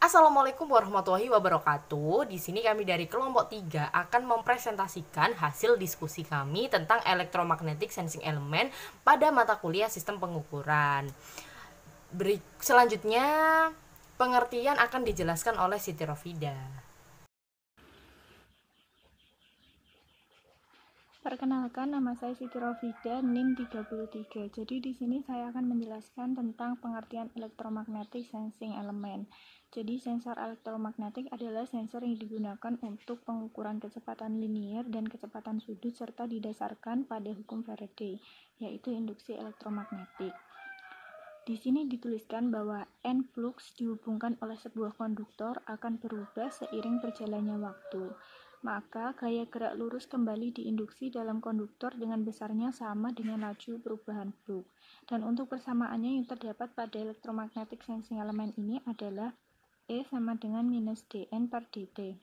Assalamualaikum warahmatullahi wabarakatuh. Di sini kami dari kelompok 3 akan mempresentasikan hasil diskusi kami tentang electromagnetic sensing element pada mata kuliah sistem pengukuran. Selanjutnya pengertian akan dijelaskan oleh Siti Rofida. Perkenalkan, nama saya Siti Rofida, NIM 33. Jadi di sini saya akan menjelaskan tentang pengertian electromagnetic sensing element. Jadi sensor elektromagnetik adalah sensor yang digunakan untuk pengukuran kecepatan linier dan kecepatan sudut serta didasarkan pada hukum Faraday, yaitu induksi elektromagnetik. Di sini dituliskan bahwa N flux dihubungkan oleh sebuah konduktor akan berubah seiring berjalannya waktu. Maka gaya gerak lurus kembali diinduksi dalam konduktor dengan besarnya sama dengan laju perubahan flux. Dan untuk persamaannya yang terdapat pada electromagnetic sensing element ini adalah E sama dengan minus dN per dt.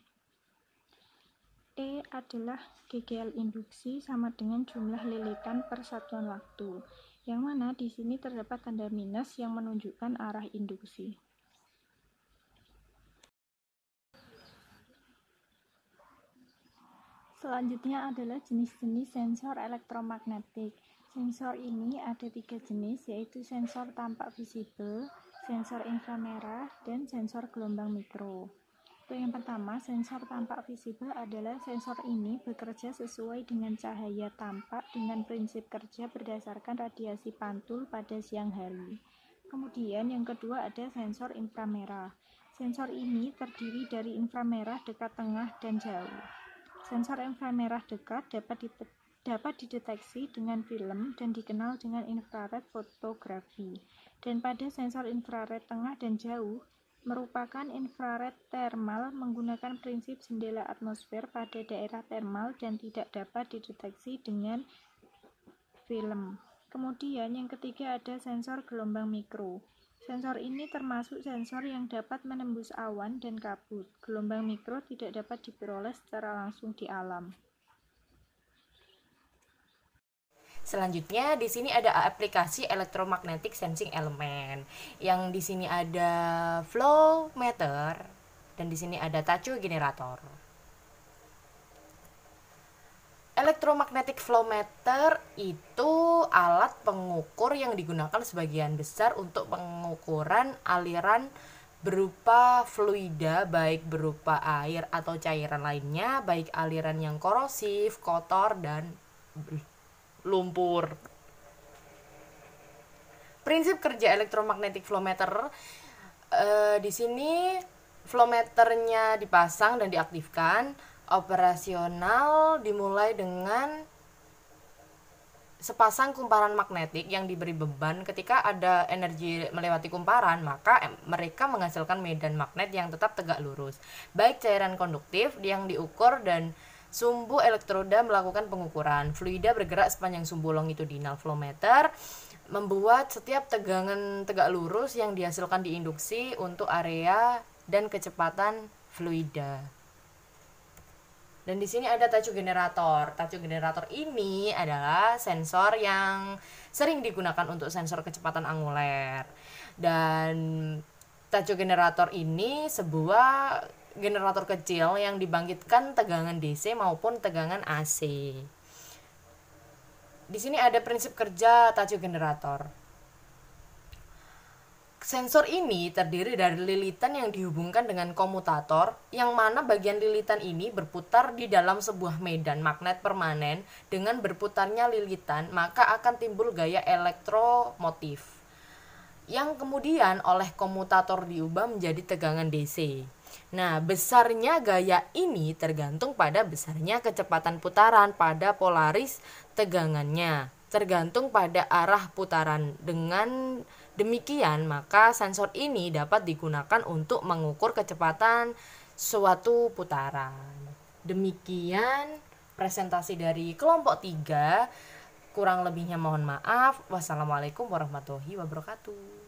E adalah GGL induksi sama dengan jumlah lilitan per satuan waktu, yang mana di sini terdapat tanda minus yang menunjukkan arah induksi. Selanjutnya adalah jenis-jenis sensor elektromagnetik. Sensor ini ada 3 jenis, yaitu sensor tampak visibel, sensor inframerah, dan sensor gelombang mikro. Untuk yang pertama, sensor tampak visibel adalah sensor ini bekerja sesuai dengan cahaya tampak dengan prinsip kerja berdasarkan radiasi pantul pada siang hari. Kemudian yang kedua ada sensor inframerah. Sensor ini terdiri dari inframerah dekat, tengah, dan jauh. Sensor inframerah dekat dapat dideteksi dengan film dan dikenal dengan infrared fotografi. Dan pada sensor infrared tengah dan jauh merupakan infrared thermal menggunakan prinsip jendela atmosfer pada daerah thermal dan tidak dapat dideteksi dengan film. Kemudian yang ketiga ada sensor gelombang mikro. Sensor ini termasuk sensor yang dapat menembus awan dan kabut. Gelombang mikro tidak dapat diperoleh secara langsung di alam. Selanjutnya di sini ada aplikasi electromagnetic sensing element. Yang di sini ada flow meter dan di sini ada tacho generator. Electromagnetic flow meter itu alat pengukur yang digunakan sebagian besar untuk pengukuran aliran berupa fluida, baik berupa air atau cairan lainnya, baik aliran yang korosif, kotor, dan lumpur. Prinsip kerja electromagnetic flow meter di sini flow meternya dipasang dan diaktifkan. Operasional dimulai dengan sepasang kumparan magnetik yang diberi beban. Ketika ada energi melewati kumparan, maka mereka menghasilkan medan magnet yang tetap tegak lurus. Baik cairan konduktif yang diukur dan sumbu elektroda melakukan pengukuran. Fluida bergerak sepanjang sumbu longitudinal flow meter membuat setiap tegangan tegak lurus yang dihasilkan diinduksi untuk area dan kecepatan fluida. Dan di sini ada tacho generator. Tacho generator ini adalah sensor yang sering digunakan untuk sensor kecepatan anguler. Dan tacho generator ini sebuah generator kecil yang dibangkitkan tegangan DC maupun tegangan AC. Di sini ada prinsip kerja tacho generator. Sensor ini terdiri dari lilitan yang dihubungkan dengan komutator, yang mana bagian lilitan ini berputar di dalam sebuah medan magnet permanen. Dengan berputarnya lilitan, maka akan timbul gaya elektromotif, yang kemudian oleh komutator diubah menjadi tegangan DC. Nah, besarnya gaya ini tergantung pada besarnya kecepatan putaran pada polaris tegangannya, tergantung pada arah putaran. Dengan demikian, maka sensor ini dapat digunakan untuk mengukur kecepatan suatu putaran. Demikian presentasi dari kelompok 3. Kurang lebihnya mohon maaf. Wassalamualaikum warahmatullahi wabarakatuh.